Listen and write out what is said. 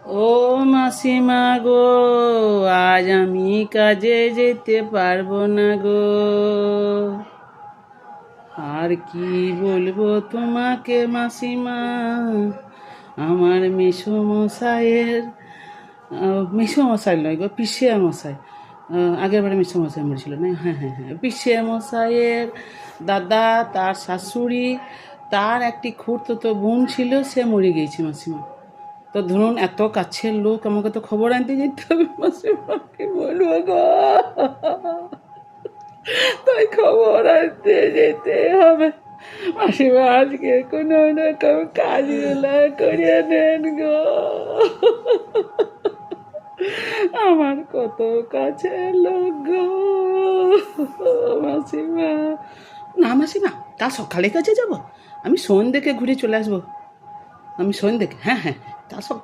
ও মাসিমা গো, আজ আমি কাজে যেতে পারবো না গো। আর কি বলবো তোমাকে মাসিমা, আমার মেসোমশাই নয় গো, পিসিয়া মশাই। আগের বারে মেসোমশাই মরেছিল না? হ্যাঁ হ্যাঁ হ্যাঁ, পিসিয়া মশাইয়ের দাদা, তার শাশুড়ি, তার একটি খুড়তুতো বোন ছিল, সে মরে গিয়েছে মাসিমা। তো ধরুন এত কাছের লোক, আমাকে তো খবর আনতে যেতে হবে মাসিমা, কি বলবো গো। তাই খবর আনতে যেতে হবে মাসিমা। আজকে কোনো রকম কাজগুলো করিয়ে দেন গো। আমার কত কাছের লোক গো মাসিমা। না মাসিমা, তা সকালে কাজে যাব, আমি সন্ধ্যেকে ঘুরে চলে আসবো। আমি সন্ধ্যেকে, হ্যাঁ হ্যাঁ, তা সব